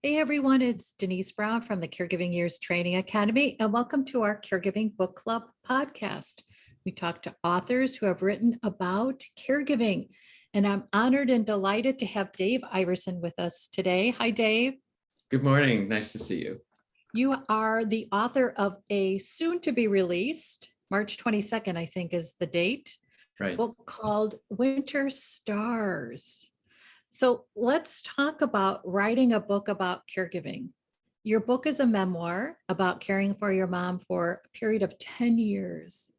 Hey everyone, it's Denise Brown from the Caregiving Years Training Academy, and welcome to our Caregiving Book Club podcast. We talk to authors who have written about caregiving, and I'm honored and delighted to have Dave Iverson with us today. Hi, Dave. Good morning. Nice to see you. You are the author of a soon-to-be released, March 22nd, I think is the date, Right. book called Winter Stars. So let's talk about writing a book about caregiving. Your book is a memoir about caring for your mom for a period of 10 years.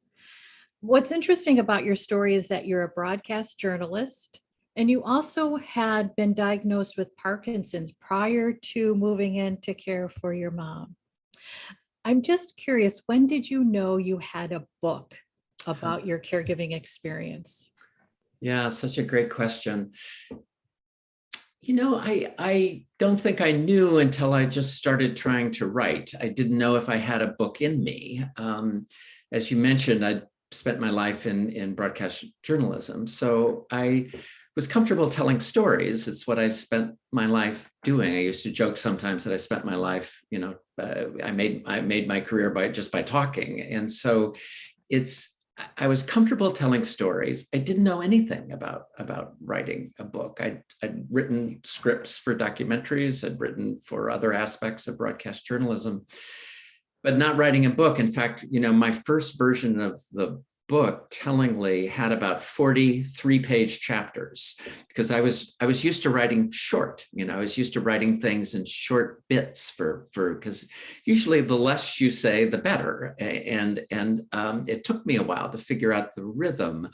What's interesting about your story is that you're a broadcast journalist and you also had been diagnosed with Parkinson's prior to moving in to care for your mom. I'm just curious, when did you know you had a book about your caregiving experience? Yeah, such a great question. I don't think I knew until I just started trying to write. I didn't know if I had a book in me. As you mentioned, I spent my life in broadcast journalism. So I was comfortable telling stories. It's what I spent my life doing. I used to joke sometimes that I spent my life, I made my career by talking. And so I was comfortable telling stories. I didn't know anything about writing a book. I'd written scripts for documentaries. I'd written for other aspects of broadcast journalism, but not writing a book. In fact, my first version of the book tellingly had about 43-page chapters because I was used to writing short. I was used to writing things in short bits because usually the less you say, the better. And it took me a while to figure out the rhythm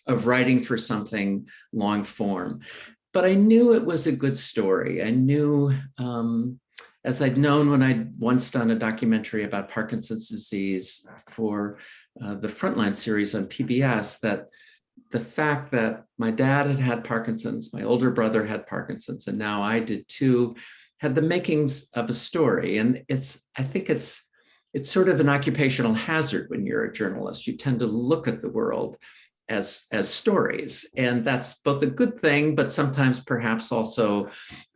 of writing for something long form. But I knew it was a good story. I knew, as I'd known when I'd once done a documentary about Parkinson's disease for the Frontline series on PBS, that the fact that my dad had Parkinson's, my older brother had Parkinson's, and now I did too, had the makings of a story. And I think it's sort of an occupational hazard when you're a journalist. You tend to look at the world as stories, and that's both a good thing, but sometimes perhaps also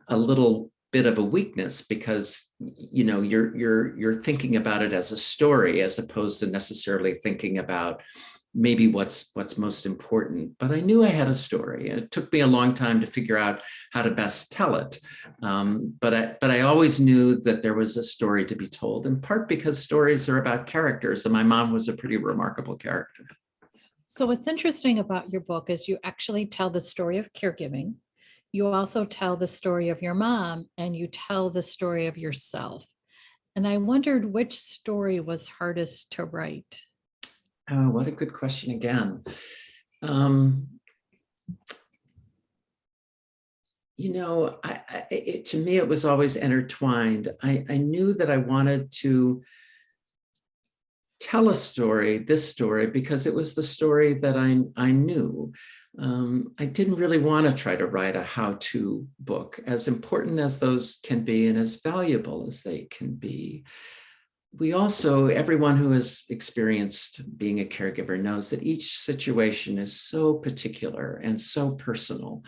a little bit of a weakness because you're thinking about it as a story as opposed to necessarily thinking about maybe what's most important. But I knew I had a story, and it took me a long time to figure out how to best tell it. But I always knew that there was a story to be told, in part because stories are about characters, and my mom was a pretty remarkable character. So what's interesting about your book is you actually tell the story of caregiving. You also tell the story of your mom, and you tell the story of yourself. And I wondered which story was hardest to write. Oh, what a good question again. To me, it was always intertwined. I knew that I wanted to tell this story, because it was the story that I knew. I didn't really want to try to write a how-to book, as important as those can be and as valuable as they can be. Everyone who has experienced being a caregiver knows that each situation is so particular and so personal.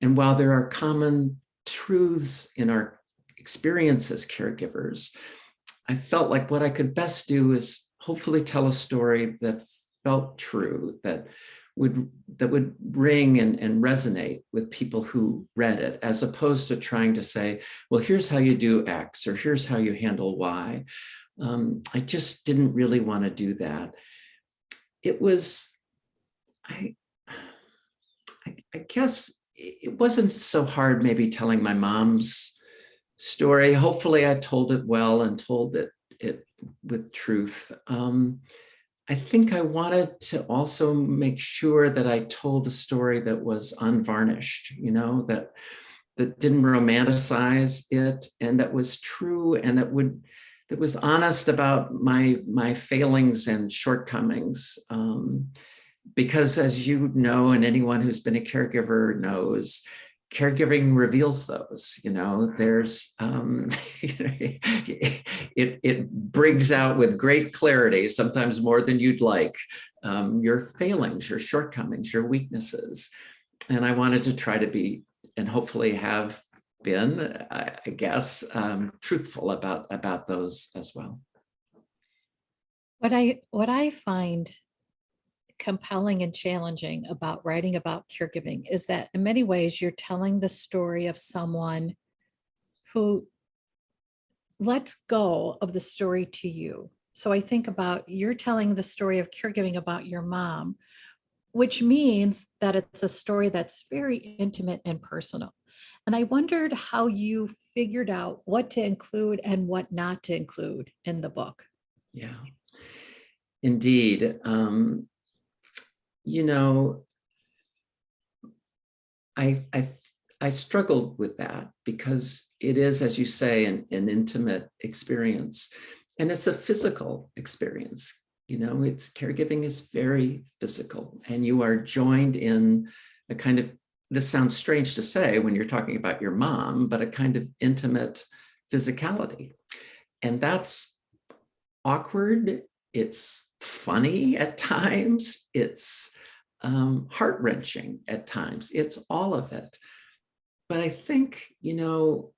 And while there are common truths in our experience as caregivers, I felt like what I could best do is hopefully tell a story that felt true, that would ring and resonate with people who read it, as opposed to trying to say, well, here's how you do X, or here's how you handle Y. I just didn't really want to do that. I guess it wasn't so hard maybe telling my mom's story. Hopefully I told it well and told it with truth. I think I wanted to also make sure that I told a story that was unvarnished, that didn't romanticize it, and that was true, and that was honest about my failings and shortcomings. Because as you know, and anyone who's been a caregiver knows, caregiving reveals those. There's it brings out with great clarity, sometimes more than you'd like, your failings, your shortcomings, your weaknesses. And I wanted to try to be, and hopefully have been, I guess, truthful about those as well. What I find compelling and challenging about writing about caregiving is that in many ways you're telling the story of someone who lets go of the story to you. So I think about you're telling the story of caregiving about your mom, which means that it's a story that's very intimate and personal. And I wondered how you figured out what to include and what not to include in the book. Yeah, indeed. You know, I struggled with that because it is, as you say, an intimate experience, and it's a physical experience. You know, it's caregiving is very physical, and you are joined in a kind of, this sounds strange to say when you're talking about your mom, but a kind of intimate physicality. And that's awkward. It's funny at times. It's heart-wrenching at times. It's all of it. But I think, you know,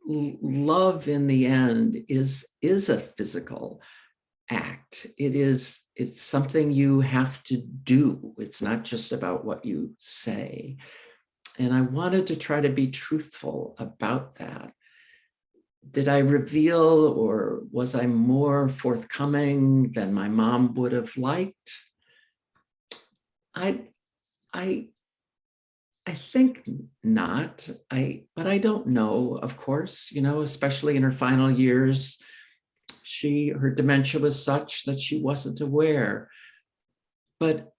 love in the end is a physical act. It's something you have to do. It's not just about what you say. And I wanted to try to be truthful about that. Did I reveal, or was I more forthcoming than my mom would have liked? I think not. But I don't know, of course, you know, especially in her final years, her dementia was such that she wasn't aware. But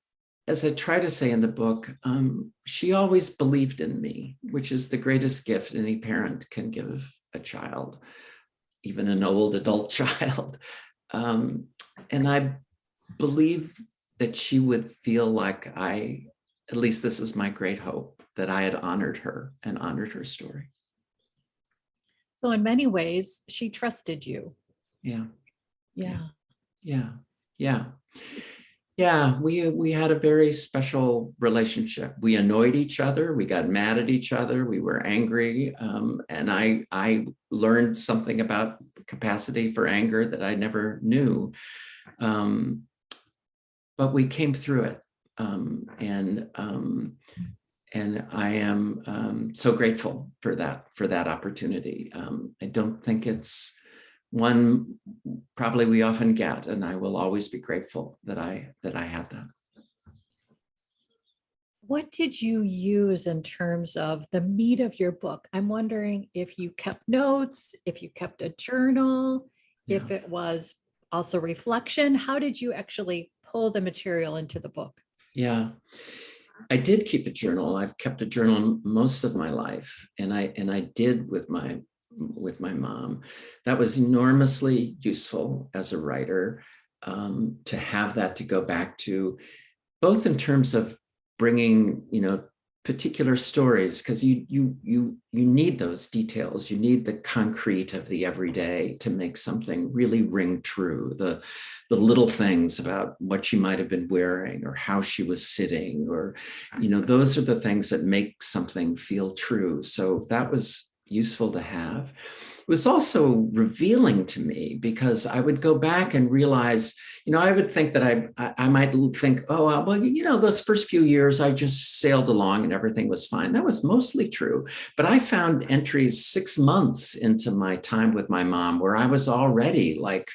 as I try to say in the book, she always believed in me, which is the greatest gift any parent can give a child, even an old adult child. And I believe that she would feel like at least this is my great hope, that I had honored her and honored her story. So in many ways, she trusted you. Yeah. Yeah. Yeah. Yeah. Yeah. We had a very special relationship. We annoyed each other. We got mad at each other. We were angry. And I learned something about capacity for anger that I never knew. But we came through it. And I am so grateful for that opportunity. I don't think it's one probably we often get, and I will always be grateful that I had that. What did you use in terms of the meat of your book? I'm wondering if you kept notes, if you kept a journal, if it was also reflection. How did you actually pull the material into the book? Yeah, I did keep a journal. I've kept a journal most of my life, and I did with my mom. That was enormously useful as a writer, to have that to go back to, both in terms of bringing, you know, particular stories, because you need those details. You need the concrete of the everyday to make something really ring true. The little things about what she might have been wearing or how she was sitting, or, you know, those are the things that make something feel true. So that was useful to have. It was also revealing to me, because I would go back and realize, you know, I would think that I might think, oh, well, you know, those first few years I just sailed along and everything was fine. That was mostly true. But I found entries 6 months into my time with my mom where I was already like,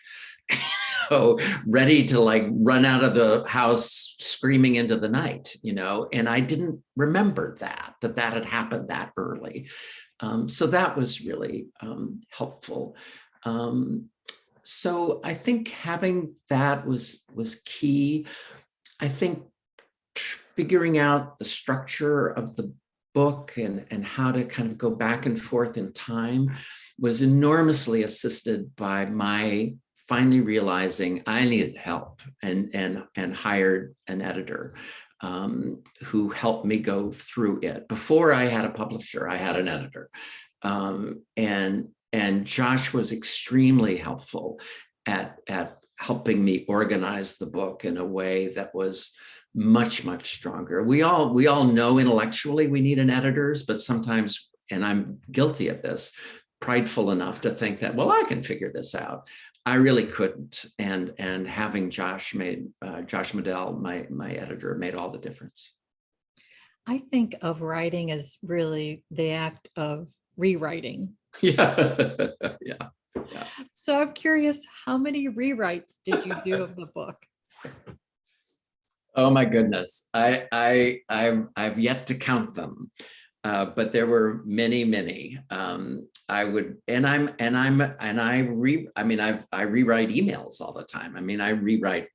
ready to like run out of the house screaming into the night, you know, and I didn't remember that had happened that early. So that was really helpful. So I think having that was key. I think figuring out the structure of the book and how to kind of go back and forth in time was enormously assisted by my finally realizing I needed help, and hired an editor who helped me go through it. Before I had a publisher, I had an editor. And Josh was extremely helpful at helping me organize the book in a way that was much, much stronger. We all know intellectually we need an editor's, but sometimes, and I'm guilty of this, prideful enough to think that, well, I can figure this out. I really couldn't. And having Josh Medell, my editor, made all the difference. I think of writing as really the act of rewriting. Yeah. Yeah. Yeah. So I'm curious, how many rewrites did you do of the book? Oh my goodness, I've yet to count them, but there were many, many. I rewrite emails all the time. I mean, I rewrite.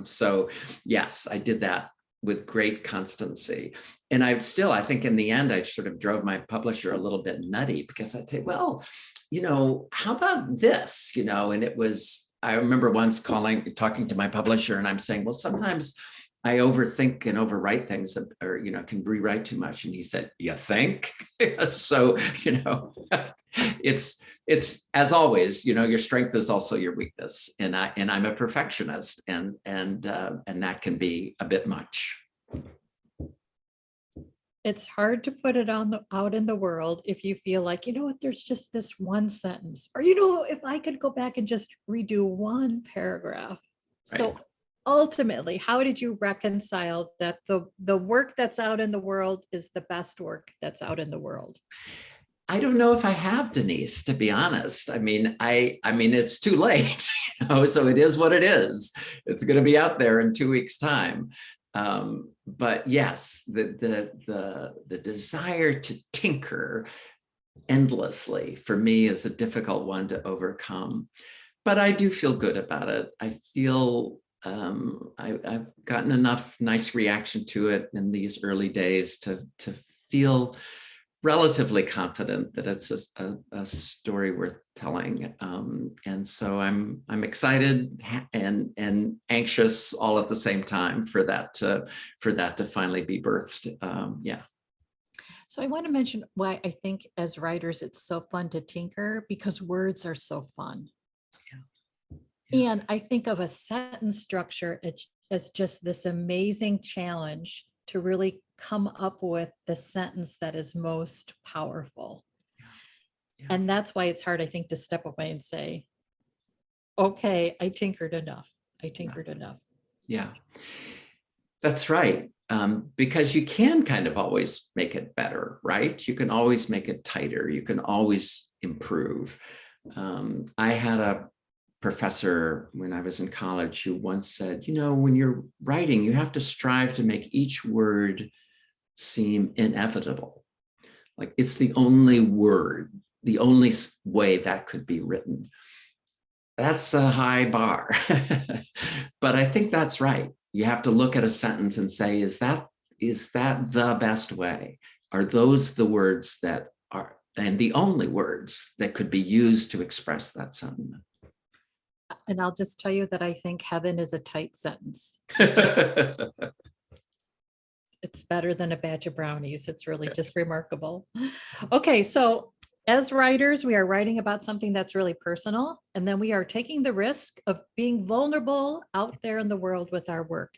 So yes, I did that with great constancy. And I think in the end, I sort of drove my publisher a little bit nutty, because I'd say, well, how about this, and it was, I remember once talking to my publisher, and I'm saying, well, sometimes I overthink and overwrite things, or, can rewrite too much. And he said, you think? So, it's as always, your strength is also your weakness. And I'm a perfectionist, and that can be a bit much. It's hard to put it out in the world if you feel like, there's just this one sentence, or, if I could go back and just redo one paragraph. Right. So ultimately, how did you reconcile that the work that's out in the world is the best work that's out in the world? I don't know if I have, Denise, to be honest. I mean, it's too late, so it is what it is. It's going to be out there in 2 weeks' time. But yes, the desire to tinker endlessly for me is a difficult one to overcome. But I do feel good about it. I feel I've gotten enough nice reaction to it in these early days to feel relatively confident that it's a story worth telling. And so I'm excited and anxious all at the same time for that to finally be birthed. Yeah. So I want to mention why I think as writers, it's so fun to tinker, because words are so fun. Yeah. Yeah. And I think of a sentence structure as just this amazing challenge to really come up with the sentence that is most powerful. Yeah. Yeah. And that's why it's hard, I think, to step away and say, okay, I tinkered enough. Enough. Yeah, that's right. Because you can kind of always make it better, right? You can always make it tighter. You can always improve. I had a professor when I was in college who once said, when you're writing, you have to strive to make each word seem inevitable. Like it's the only word, the only way that could be written. That's a high bar. But I think that's right. You have to look at a sentence and say, is that the best way? Are those the words that are, and the only words that could be used to express that sentiment? And I'll just tell you that I think heaven is a tight sentence. It's better than a batch of brownies. It's really just remarkable. Okay, so as writers, we are writing about something that's really personal, and then we are taking the risk of being vulnerable out there in the world with our work.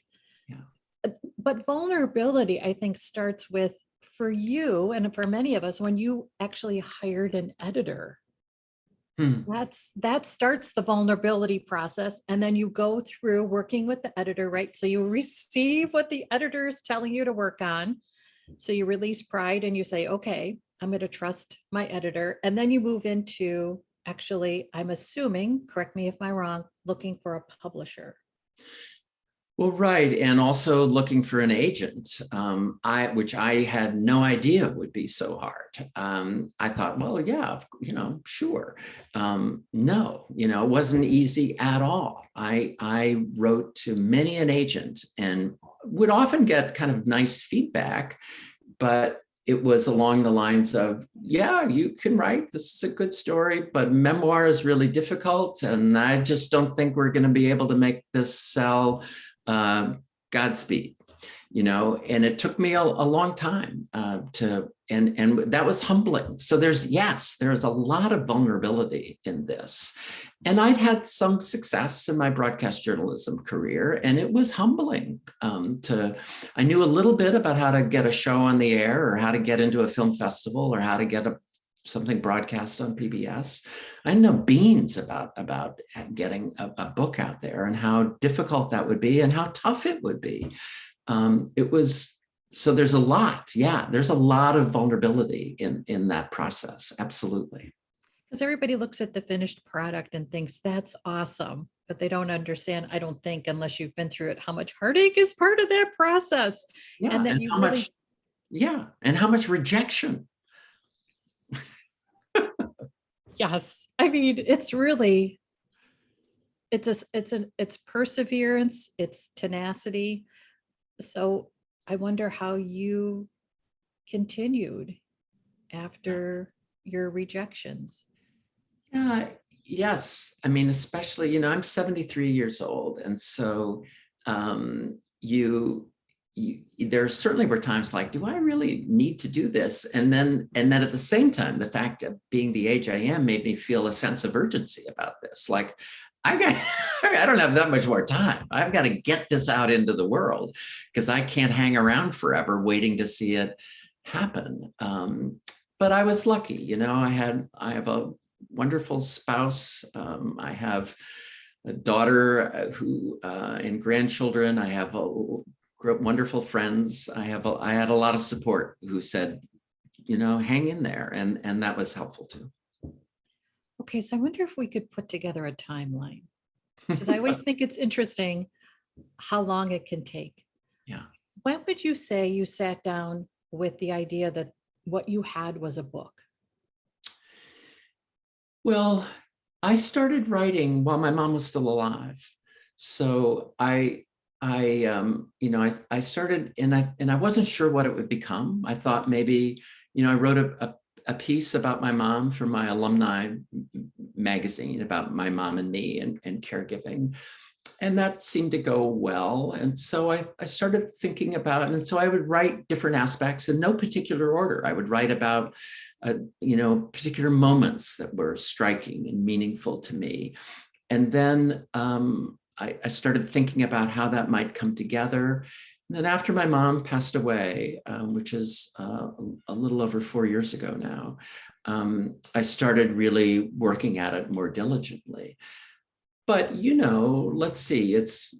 Yeah. But vulnerability, I think, starts with, for you and for many of us, when you actually hired an editor. That starts the vulnerability process. And then you go through working with the editor, right? So you receive what the editor is telling you to work on. So you release pride and you say, okay, I'm going to trust my editor. And then you move into, actually, I'm assuming, correct me if I'm wrong, looking for a publisher. Well, right. And also looking for an agent, which I had no idea would be so hard. I thought, well, yeah, sure. No, it wasn't easy at all. I wrote to many an agent and would often get kind of nice feedback, but it was along the lines of, yeah, you can write, this is a good story, but memoir is really difficult. And I just don't think we're going to be able to make this sell. Godspeed. and it took me a long time and that was humbling. So there's a lot of vulnerability in this. And I'd had some success in my broadcast journalism career, and it was humbling I knew a little bit about how to get a show on the air, or how to get into a film festival, or how to get something broadcast on PBS. I didn't know beans about getting a book out there, and how difficult that would be, and how tough it would be. So there's a lot of vulnerability in that process. Absolutely. Because everybody looks at the finished product and thinks that's awesome, but they don't understand, I don't think, unless you've been through it, how much heartache is part of that process. Yeah, and that and you how really much, and how much rejection. Yes. I mean, it's really, it's perseverance, it's tenacity. So I wonder how you continued after your rejections. Yeah, yes. I mean, especially, I'm 73 years old. And so there certainly were times like, do I really need to do this? And then at the same time, the fact of being the age I am made me feel a sense of urgency about this. Like, I don't have that much more time. I've got to get this out into the world, because I can't hang around forever waiting to see it happen. But I was lucky, I have a wonderful spouse. I have a daughter and grandchildren. I have wonderful friends. I had a lot of support who said, hang in there. And that was helpful too. Okay, so I wonder if we could put together a timeline, because I always think it's interesting how long it can take. Yeah. When would you say you sat down with the idea that what you had was a book? Well, I started writing while my mom was still alive. So I started, and I wasn't sure what it would become. I thought maybe, I wrote a piece about my mom for my alumni magazine about my mom and me and caregiving. And that seemed to go well. And so I started thinking about, and so I would write different aspects in no particular order. I would write about, particular moments that were striking and meaningful to me. And then I started thinking about how that might come together. And then after my mom passed away, which is a little over 4 years ago now, I started really working at it more diligently. But, let's see, it's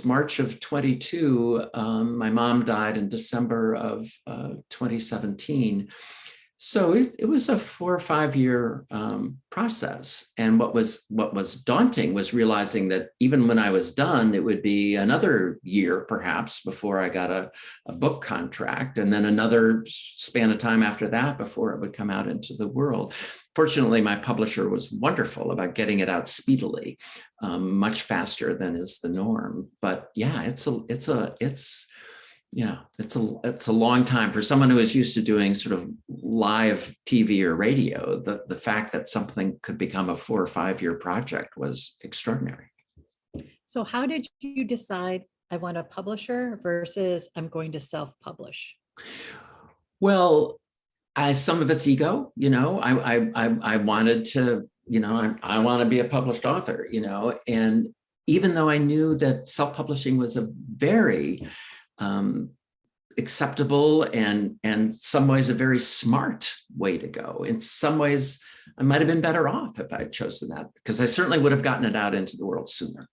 March of 22. My mom died in December of 2017. So it was a 4 or 5 year process. And what was daunting was realizing that even when I was done, it would be another year perhaps before I got a book contract, and then another span of time after that before it would come out into the world. Fortunately, my publisher was wonderful about getting it out speedily, much faster than is the norm. But yeah, it's a long time for someone who is used to doing sort of live TV or radio. The fact that something could become a 4 or 5 year project was extraordinary. So how did you decide I want a publisher versus I'm going to self-publish? Well, some of it's ego. I wanted to, I want to be a published author, and even though I knew that self-publishing was a very acceptable and in some ways a very smart way to go. In some ways, I might have been better off if I'd chosen that, because I certainly would have gotten it out into the world sooner.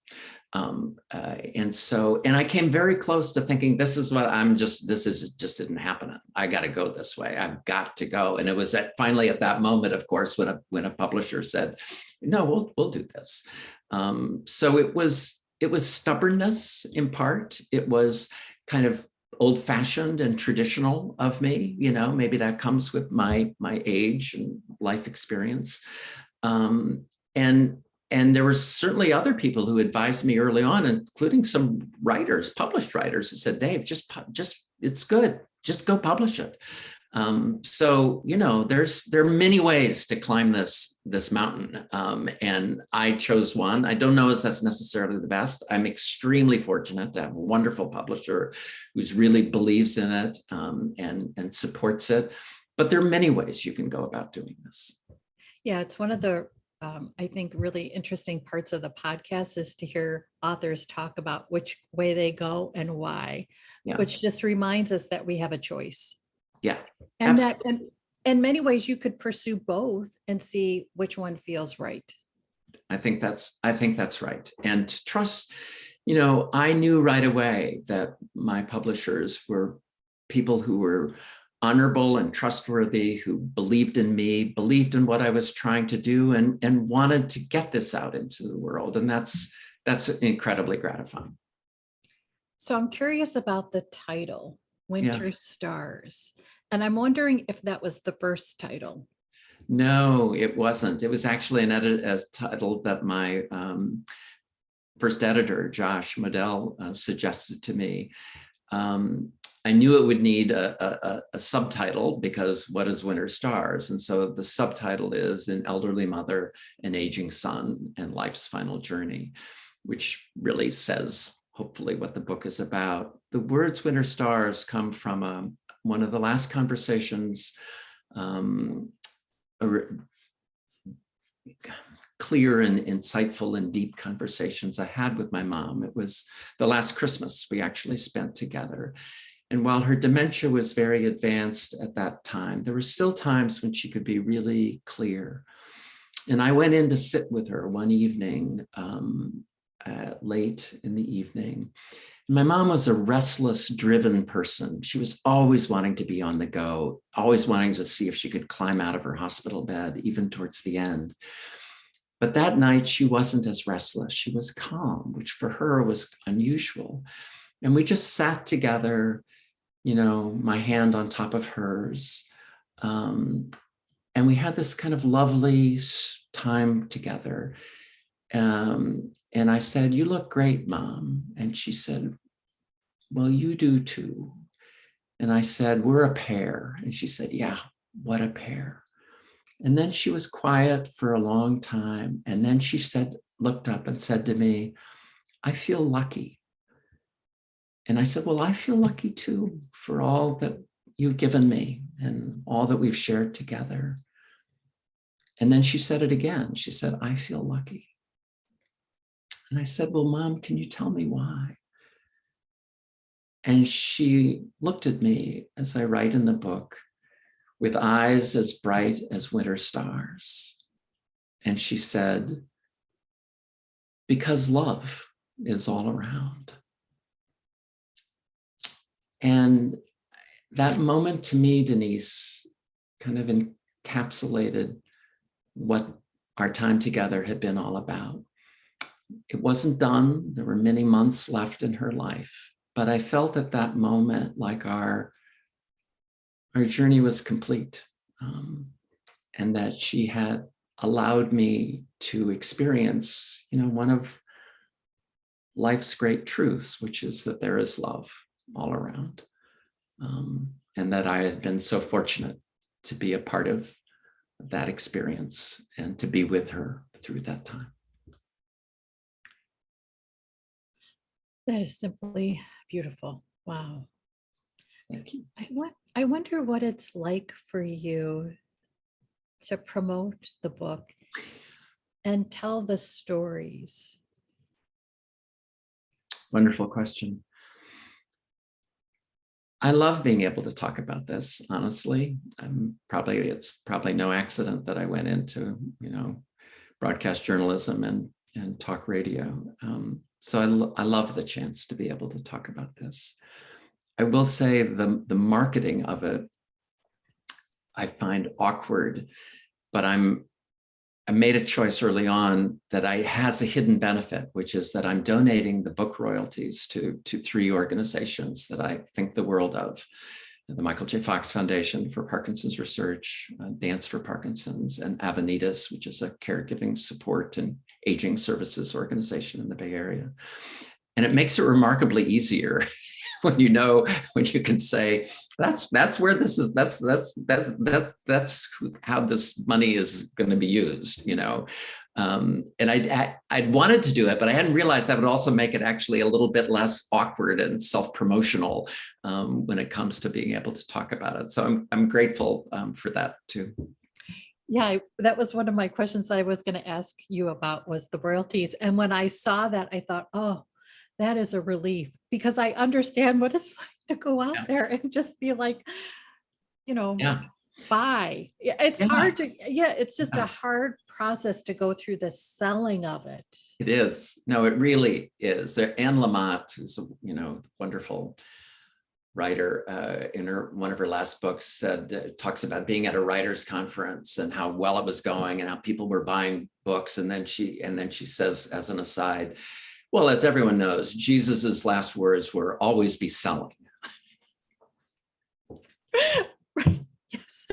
And I came very close to thinking, this just didn't happen. I got to go this way. I've got to go. And it was finally at that moment, of course, when a publisher said, no, we'll do this. So it was stubbornness in part. It was kind of old-fashioned and traditional of me, maybe that comes with my age and life experience. And there were certainly other people who advised me early on, including some writers, published writers, who said, Dave, just it's good. Just go publish it. So, there are many ways to climb this mountain. And I chose one. I don't know if that's necessarily the best. I'm extremely fortunate to have a wonderful publisher who's really believes in it, and supports it. But there are many ways you can go about doing this. Yeah, it's one of the, I think, really interesting parts of the podcast is to hear authors talk about which way they go and why, Yeah. which just reminds us that we have a choice. Yeah. And absolutely. that in many ways you could pursue both and see which one feels right. I think that's right. And trust, I knew right away that my publishers were people who were honorable and trustworthy, who believed in me, believed in what I was trying to do, and wanted to get this out into the world. And that's incredibly gratifying. So I'm curious about the title, Winter Yeah. Stars. And I'm wondering if that was the first title. No, it wasn't. It was actually a title that my first editor, Josh Modell, suggested to me. I knew it would need a subtitle, because what is Winter Stars? And so the subtitle is An Elderly Mother, an Aging Son, and Life's Final Journey, which really says, hopefully, what the book is about. The words Winter Stars come from one of the last conversations, clear and insightful and deep conversations I had with my mom. It was the last Christmas we actually spent together. And while her dementia was very advanced at that time, there were still times when she could be really clear. And I went in to sit with her one evening, late in the evening. My mom was a restless, driven person. She was always wanting to be on the go, always wanting to see if she could climb out of her hospital bed, even towards the end. But that night, she wasn't as restless. She was calm, which for her was unusual. And we just sat together, my hand on top of hers. And we had this kind of lovely time together. And I said, "You look great, Mom." And she said, "Well, you do too." And I said, "We're a pair." And she said, "Yeah, what a pair." And then she was quiet for a long time. And then she looked up and said to me, "I feel lucky." And I said, "Well, I feel lucky too, for all that you've given me and all that we've shared together." And then she said it again. She said, "I feel lucky." And I said, "Well, Mom, can you tell me why?" And she looked at me, as I write in the book, with eyes as bright as winter stars. And she said, "Because love is all around." And that moment to me, Denise, kind of encapsulated what our time together had been all about. It wasn't done. There were many months left in her life, but I felt at that moment like our journey was complete, and that she had allowed me to experience, one of life's great truths, which is that there is love all around, and that I had been so fortunate to be a part of that experience and to be with her through that time. That is simply beautiful. Wow. Thank you. I wonder what it's like for you to promote the book and tell the stories. Wonderful question. I love being able to talk about this, honestly. It's probably no accident that I went into, broadcast journalism and talk radio. So I love the chance to be able to talk about this. I will say the marketing of it, I find awkward, but I made a choice early on that has a hidden benefit, which is that I'm donating the book royalties to 3 organizations that I think the world of: the Michael J. Fox Foundation for Parkinson's Research, Dance for Parkinson's, and Avenidas, which is a caregiving support and aging services organization in the Bay Area. And it makes it remarkably easier when you can say, that's where this is, that's how this money is going to be used, and I'd wanted to do it, but I hadn't realized that would also make it actually a little bit less awkward and self-promotional when it comes to being able to talk about it. So I'm grateful for that too. Yeah, that was one of my questions I was going to ask you about, was the royalties. And when I saw that, I thought, oh, that is a relief, because I understand what it's like to go out there and just be like, buy. It's hard to, it's just a hard process to go through the selling of it. It is. No, it really is. There, Anne Lamott, who's a wonderful writer, in one of her last books, talks about being at a writers' conference and how well it was going and how people were buying books, and then she says, as an aside, well, as everyone knows, Jesus's last words were always be selling. Right. Yes.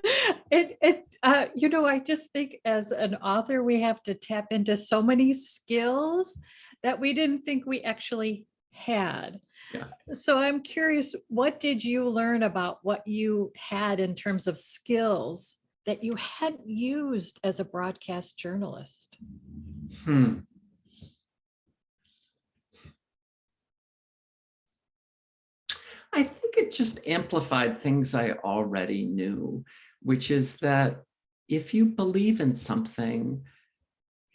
I just think as an author, we have to tap into so many skills that we didn't think we actually had. Yeah. So I'm curious, what did you learn about what you had in terms of skills that you hadn't used as a broadcast journalist? I think it just amplified things I already knew, which is that if you believe in something,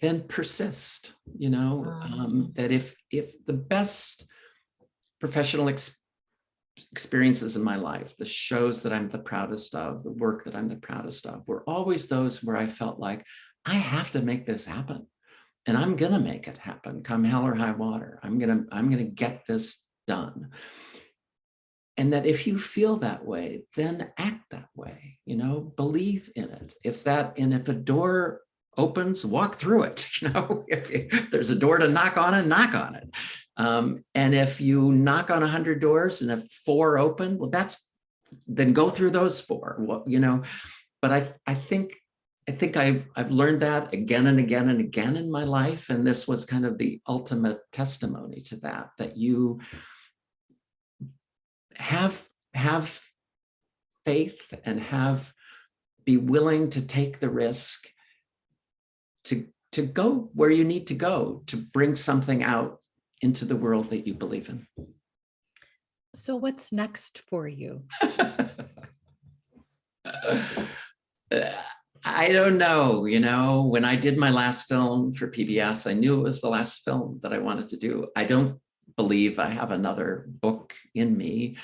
then persist, that if the best professional experiences in my life, the shows that I'm the proudest of, the work that I'm the proudest of, were always those where I felt like I have to make this happen, and I'm going to make it happen come hell or high water. I'm going to get this done. And that if you feel that way, then act that way, believe in it. If a door opens, walk through it, if there's a door to knock on it. And if you knock on 100 doors and if 4 open, well, then go through those 4, but I think I've learned that again and again and again in my life. And this was kind of the ultimate testimony to that you have faith and be willing to take the risk to go where you need to go to bring something out into the world that you believe in. So what's next for you? I don't know. When I did my last film for PBS, I knew it was the last film that I wanted to do. I don't believe I have another book in me.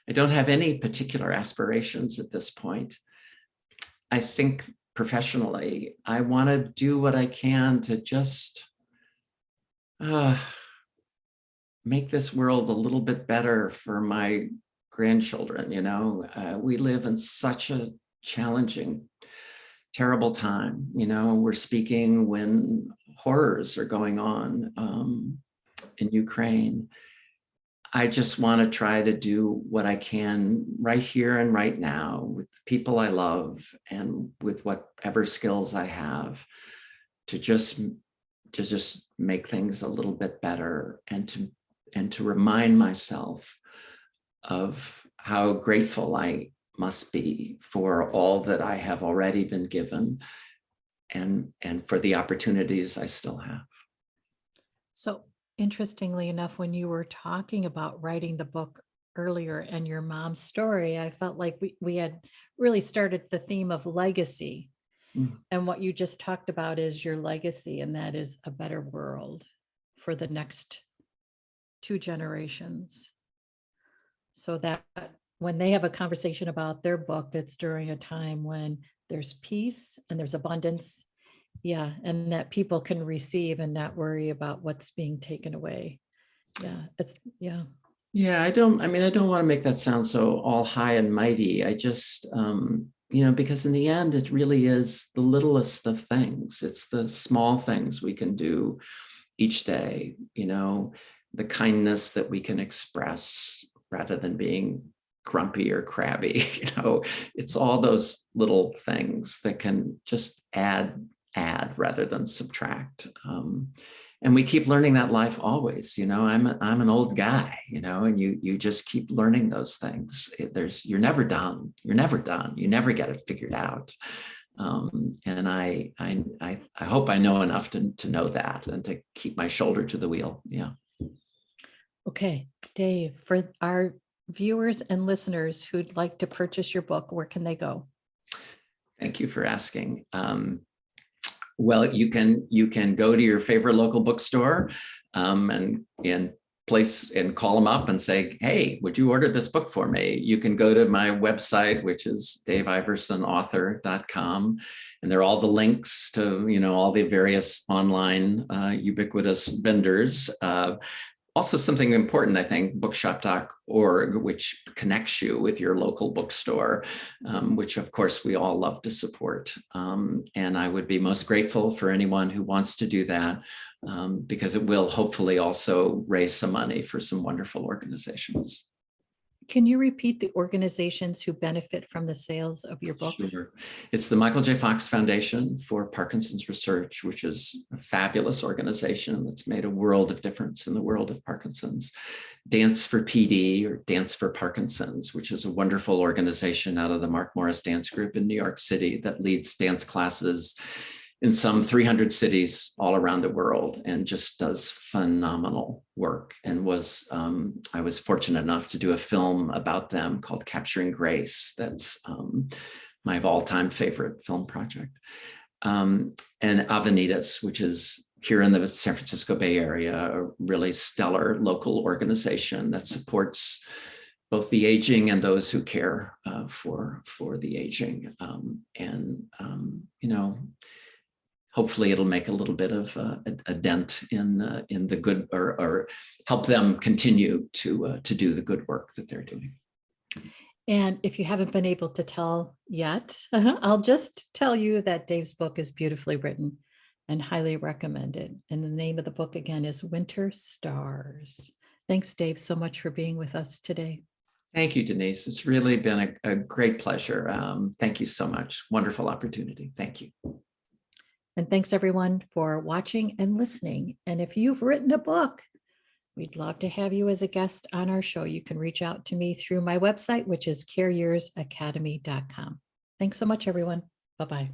I don't have any particular aspirations at this point. I think professionally, I want to do what I can to just make this world a little bit better for my grandchildren. We live in such a challenging, terrible time. We're speaking when horrors are going on in Ukraine. I just want to try to do what I can right here and right now with the people I love and with whatever skills I have to just make things a little bit better, and to remind myself of how grateful I must be for all that I have already been given and for the opportunities I still have. So interestingly enough, when you were talking about writing the book earlier and your mom's story, I felt like we had really started the theme of legacy. And what you just talked about is your legacy, and that is a better world for the next 2 generations. So that when they have a conversation about their book, it's during a time when there's peace and there's abundance. Yeah. And that people can receive and not worry about what's being taken away. Yeah. I don't want to make that sound so all high and mighty. I just, because in the end, it really is the littlest of things. It's the small things we can do each day, the kindness that we can express rather than being grumpy or crabby. It's all those little things that can just add rather than subtract. and we keep learning that life always. I'm an old guy, and you just keep learning those things. You're never done. You're never done. You never get it figured out. And I hope I know enough to know that and to keep my shoulder to the wheel. Yeah. Okay, Dave, for our viewers and listeners who'd like to purchase your book, where can they go? Thank you for asking. Well, you can go to your favorite local bookstore and place and call them up and say, hey, would you order this book for me? You can go to my website, which is daveiversonauthor.com. And there are all the links to, all the various online ubiquitous vendors. Also something important, I think, bookshop.org, which connects you with your local bookstore, which of course we all love to support. And I would be most grateful for anyone who wants to do that, because it will hopefully also raise some money for some wonderful organizations. Can you repeat the organizations who benefit from the sales of your book? Sure. It's the Michael J. Fox Foundation for Parkinson's Research, which is a fabulous organization that's made a world of difference in the world of Parkinson's. Dance for PD, or Dance for Parkinson's, which is a wonderful organization out of the Mark Morris Dance Group in New York City that leads dance classes in some 300 cities all around the world and just does phenomenal work. And I was fortunate enough to do a film about them called Capturing Grace. That's my all-time favorite film project. And Avenidas, which is here in the San Francisco Bay Area, a really stellar local organization that supports both the aging and those who care for the aging. Hopefully it'll make a little bit of a dent in the good, or help them continue to do the good work that they're doing. And if you haven't been able to tell yet, I'll just tell you that Dave's book is beautifully written and highly recommended. And the name of the book again is Winter Stars. Thanks, Dave, so much for being with us today. Thank you, Denise. It's really been a great pleasure. Thank you so much. Wonderful opportunity. Thank you. And thanks everyone for watching and listening. And if you've written a book, we'd love to have you as a guest on our show. You can reach out to me through my wesite, which is careyearsacademy.com. Thanks so much, everyone. Bye-bye.